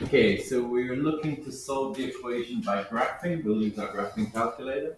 Okay, so we're looking to solve the equation by graphing. We'll use our graphing calculator,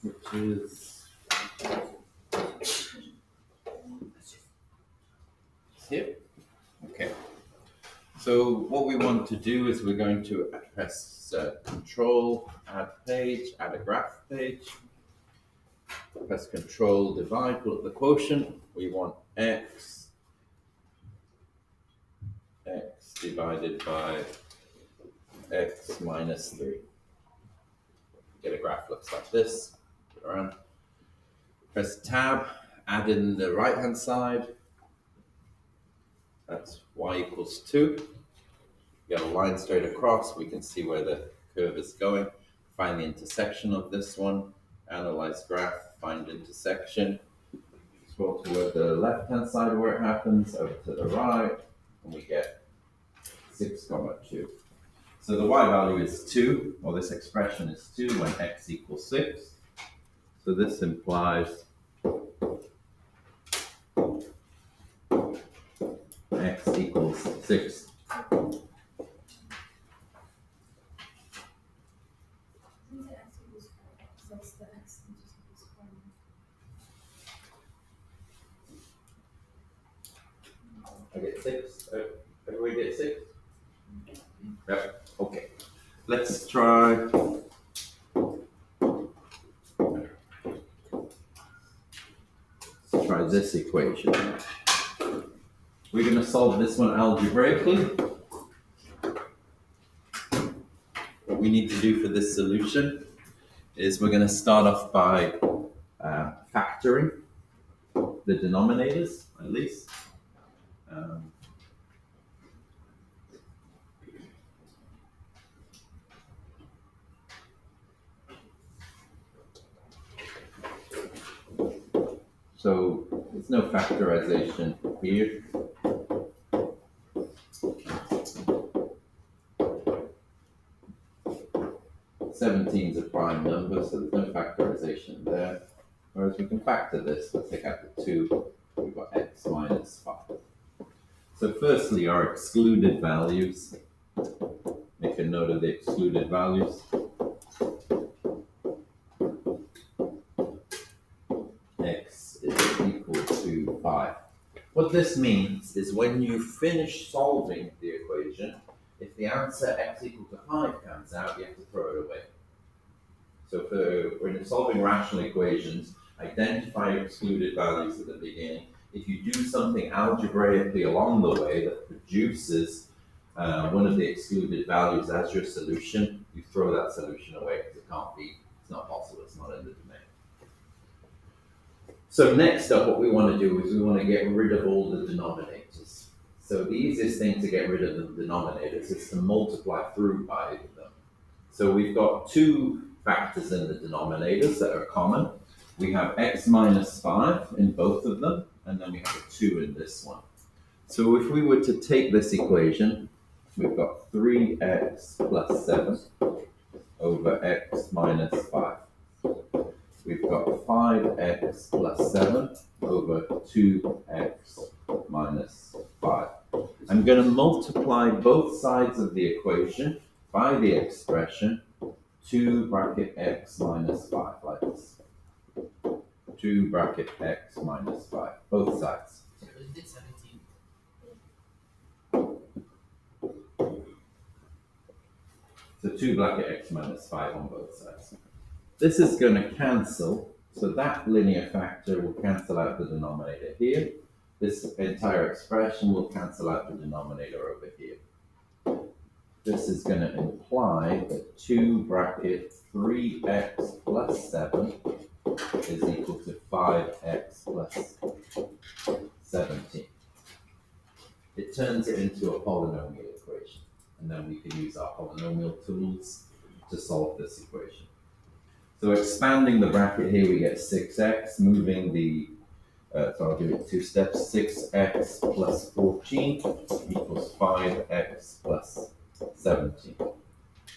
which is here. Okay, so what we want to do is we're going to press Control, add page, add a graph page. Press Control, divide, pull up the quotient. We want x divided by x minus 3. Get a graph looks like this. Put it around. Press Tab, add in the right hand side. That's y equals 2. Get a line straight across. We can see where the curve is going. Find the intersection of this one. Analyze graph, find intersection. Scroll toward the left hand side where it happens, over to the right, and we get 6, 2. So the y value is 2, or this expression is 2 when x equals 6. So this implies x equals 6. I get 6. Everybody get 6? Yep. Okay. Let's try. Let's try this equation. We're going to solve this one algebraically. What we need to do for this solution is we're going to start off by factoring the denominators, at least. So there's no factorization here. Seventeen's a prime number, so there's no factorization there. Whereas we can factor this, let's take out the 2, we've got x minus 5. So firstly, our excluded values. Make a note of the excluded values. X is equal to 5. What this means is when you finish solving the equation, if the answer x equal to 5 comes out, you have to throw it away. So when you're solving rational equations, identify your excluded values at the beginning. If you do something algebraically along the way that produces one of the excluded values as your solution, you throw that solution away because it can't be, it's not possible, it's not in the domain. So next up, what we want to do is we want to get rid of all the denominators. So the easiest thing to get rid of the denominators is to multiply through by them. So we've got 2 factors in the denominators that are common. We have x minus 5 in both of them, and then we have a 2 in this one. So if we were to take this equation, we've got 3x plus 7 over x minus 5. We've got 5x plus 7 over 2x minus 5. I'm going to multiply both sides of the equation by the expression 2 bracket x minus 5, like this. 2 bracket x minus 5, both sides. So 2 bracket x minus 5 on both sides. This is going to cancel, so that linear factor will cancel out the denominator here. This entire expression will cancel out the denominator over here. This is going to imply that 2 bracket 3x plus 7 is equal to 5x plus 17. It turns it into a polynomial equation, and then we can use our polynomial tools to solve this equation. So expanding the bracket here, we get 6x, moving the, so I'll give it 2 steps, 6x plus 14 equals 5x plus 17.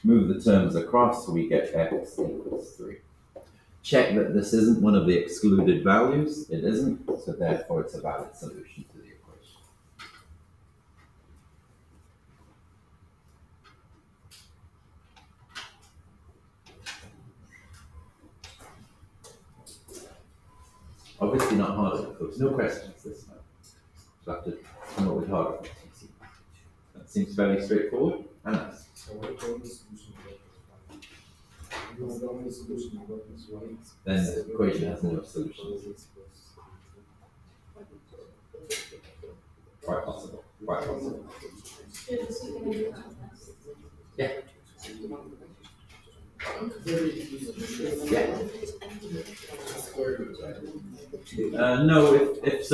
Move the terms across, we get x equals 3. Check that this isn't one of the excluded values. It isn't, so therefore it's a valid solution to the equation. obviously not hard enough. There's no questions this time. So I have to come up with harder ones. That seems fairly straightforward. And nice. So what the only solution we got was 5. The only solution we got was 1. Then the equation has no solutions. Quite possible. Quite possible. Yeah. Yeah. No, if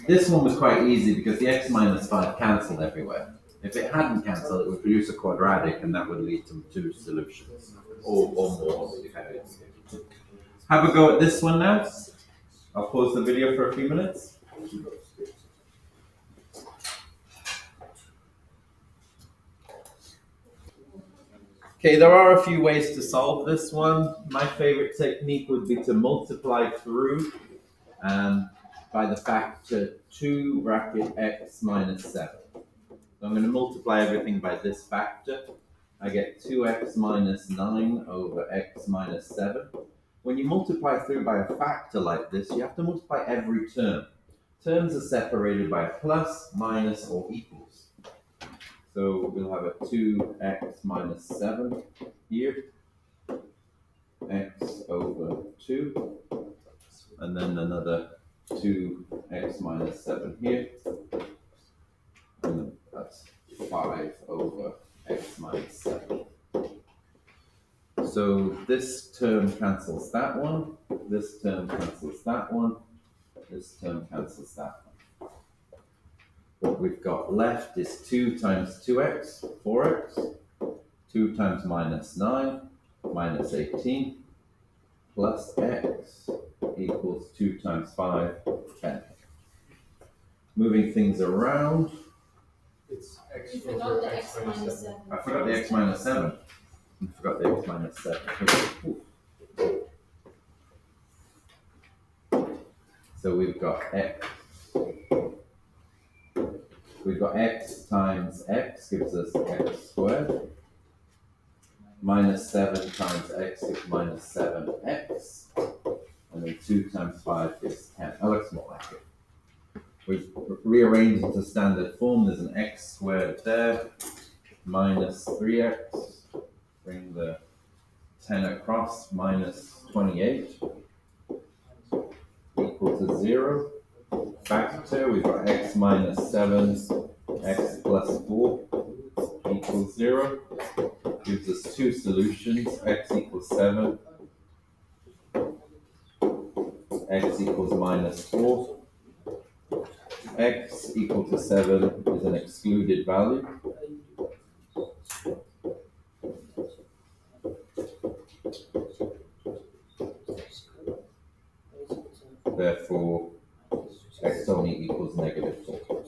this one was quite easy because the x minus 5 cancelled everywhere. If it hadn't cancelled, it would produce a quadratic, and that would lead to 2 solutions, or more, depending. Have a go at this one now. I'll pause the video for a few minutes. Okay, there are a few ways to solve this one. My favorite technique would be to multiply through by the factor 2 bracket x minus 7. So I'm going to multiply everything by this factor. I get 2x minus 9 over x minus 7. When you multiply through by a factor like this, you have to multiply every term. Terms are separated by a plus, minus, or equals. So we'll have a 2x minus 7 here, x over 2, and then another 2x minus 7 here, and that's 5 over x minus 7. So this term cancels that one, this term cancels that one, this term cancels that one. What we've got left is 2 times 2x, 4x, 2 times minus 9, minus 18, plus x equals 2 times 5, 10. Moving things around. It's x You over forgot the x x minus minus 7. 7. I forgot the x minus 7. I forgot the x minus 7. So we've got x. We've got x times x gives us x squared. Minus 7 times x gives minus 7x. And then 2 times 5 gives 10. Oh, that's more like it. We've rearranged into standard form. There's an x squared there. Minus 3x. Bring the 10 across. Minus 28. Equal to 0. Factor, we've got x minus 7, x plus 4 equals 0. Gives us 2 solutions, x equals 7, x equals minus 4. X equal to 7 is an excluded value. Therefore, x only equals negative 4.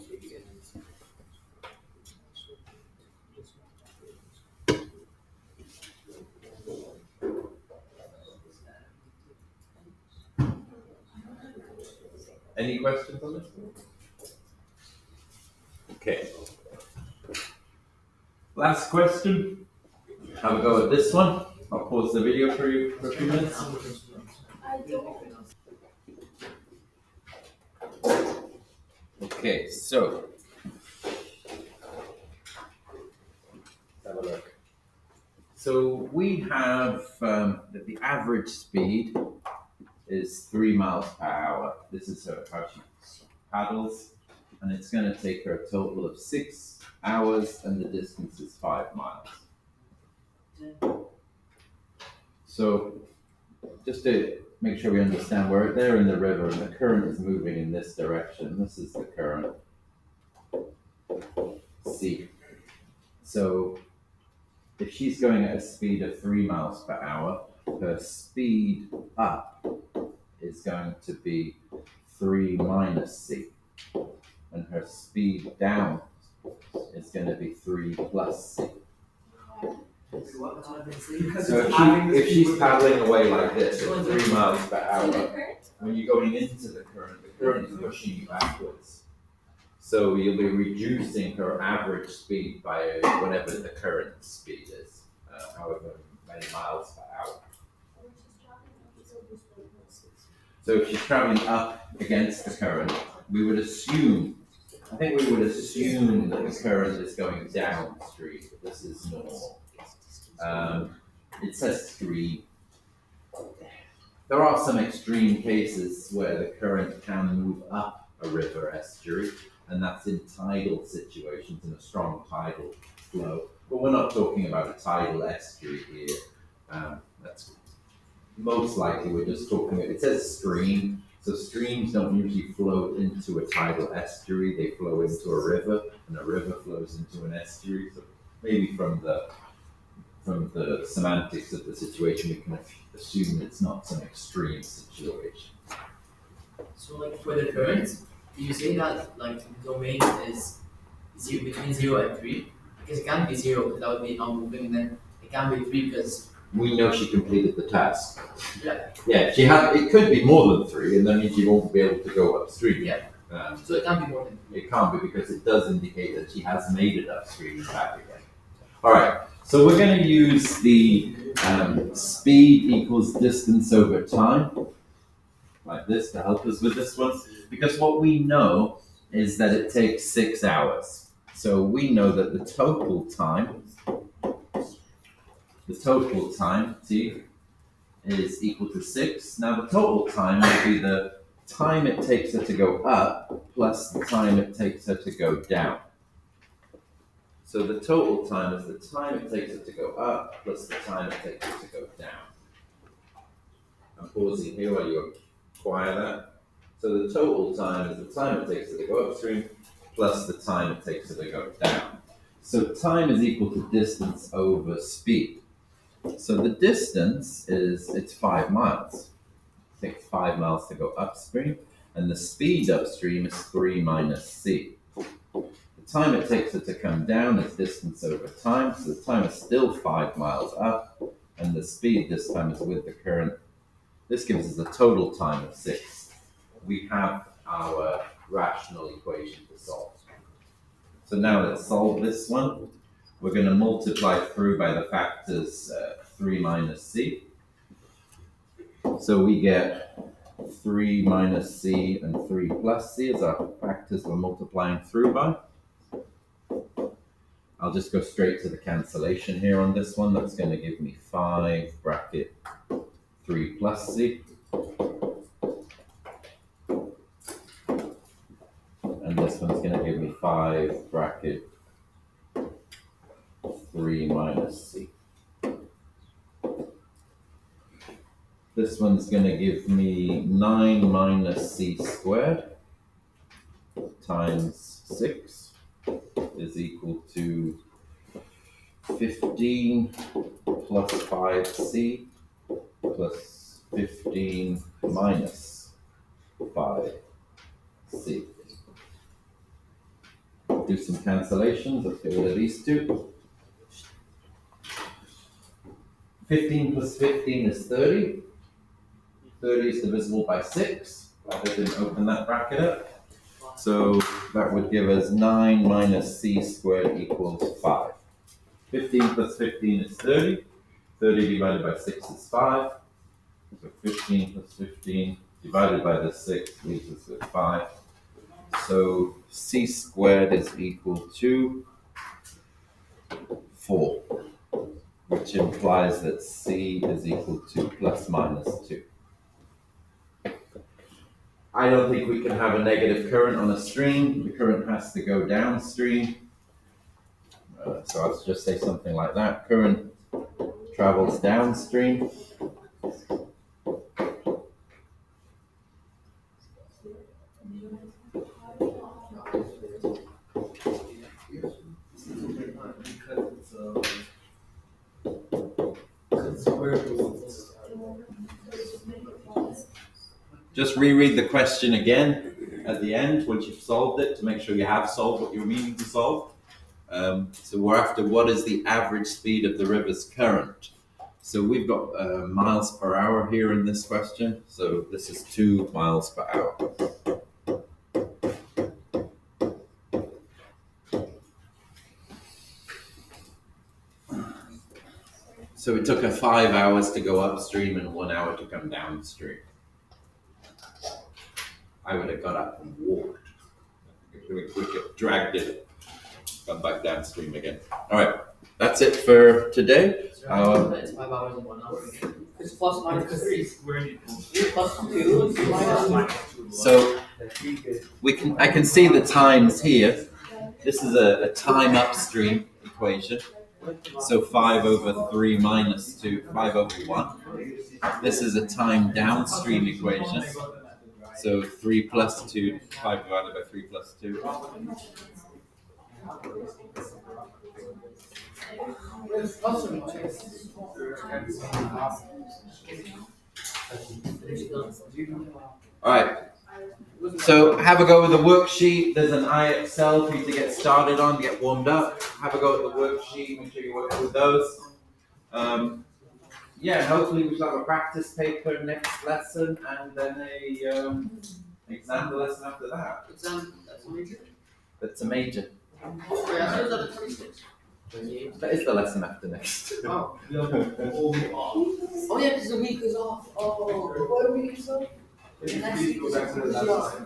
Any questions on this? Okay. Last question. Have a go at this one. I'll pause the video for you for a few minutes. Okay, so let's have a look. So we have that the average speed is 3 miles per hour. This is how she paddles, and it's going to take her a total of 6 hours, and the distance is 5 miles. So just to make sure we understand, we're there in the river, and the current is moving in this direction. This is the current, C. So if she's going at a speed of 3 miles per hour, her speed up is going to be 3 minus C. And her speed down is going to be 3 plus C. So if she's paddling away like this at 3 miles per hour, when you're going into the current is pushing you backwards. So you'll be reducing her average speed by whatever the current speed is, however many miles per hour. So if she's traveling up against the current, we would assume, I think we would assume that the current is going downstream. This is normal. It says stream. There are some extreme cases where the current can move up a river estuary, and that's in tidal situations, in a strong tidal flow. But we're not talking about a tidal estuary here. That's most likely we're just talking, it says stream, so streams don't usually flow into a tidal estuary, they flow into a river, and a river flows into an estuary. So maybe from the semantics of the situation, we can assume it's not some extreme situation. So like for the currents, do you say that like the domain is between 0 and 3? Because it can't be 0 because that would be non-moving, and then it can't be 3 because We know she completed the task. yeah. Yeah, she had. It could be more than 3, and that means she won't be able to go upstream. Yeah. So it can't be more than 3. It can't be because it does indicate that she has made it upstream and back again. All right, so we're going to use the speed equals distance over time, like this, to help us with this one. Because what we know is that it takes 6 hours. So we know that the total time, T, is equal to 6. Now the total time will be the time it takes her to go up plus the time it takes her to go down. So the total time is the time it takes it to go up plus the time it takes it to go down. I'm pausing here while you acquire that. So the total time is the time it takes it to go upstream plus the time it takes it to go down. So time is equal to distance over speed. So the distance it's 5 miles. It takes 5 miles to go upstream, and the speed upstream is 3 minus c. The time it takes it to come down is distance over time, so the time is still 5 miles up, and the speed this time is with the current. This gives us a total time of 6. We have our rational equation to solve. So now let's solve this one. We're going to multiply through by the factors 3 minus c. So we get 3 minus c and 3 plus c as our factors we're multiplying through by. I'll just go straight to the cancellation here on this one. That's going to give me 5 bracket 3 plus c. And this one's going to give me 5 bracket 3 minus c. This one's going to give me 9 minus c squared times 6 is equal to 15 plus 5c plus 15 minus 5c. Do some cancellations. Let's get rid of these two. 15 plus 15 is 30. 30 is divisible by 6. I didn't open that bracket up. So that would give us 9 minus c squared equals 5. 15 plus 15 is 30. 30 divided by 6 is 5. So 15 plus 15 divided by the 6 leaves us with 5. So c squared is equal to 4, which implies that c is equal to plus minus 2. I don't think we can have a negative current on a stream. The current has to go downstream. So I'll just say something like that. Current travels downstream. Just reread the question again at the end once you've solved it to make sure you have solved what you're meaning to solve. So we're after what is the average speed of the river's current. So we've got miles per hour here in this question. So this is 2 miles per hour. So it took her 5 hours to go upstream and 1 hour to come downstream. I would have got up and walked. We could have dragged it, come back downstream again. All right, that's it for today. It's 5 hours and 1 hour again. It's plus minus 3. Plus 2 is minus 2. So I can see the times here. This is a time upstream equation. So 5 over 3 minus 2, 5 over 1. This is a time downstream equation. So 3 plus 2, 5 divided by 3 plus 2. All right. So have a go with the worksheet. There's an IXL for you to get started on, get warmed up. Have a go at the worksheet. Make sure you work with those. Yeah, hopefully we shall have a practice paper next lesson, and then a exam lesson after that. Exam, that's a major? That's a major. Oh, yeah, so is that a 26? That is the lesson after next. Oh. Oh, yeah, because the week is off. Oh, what week is off? Next week goes back to the last.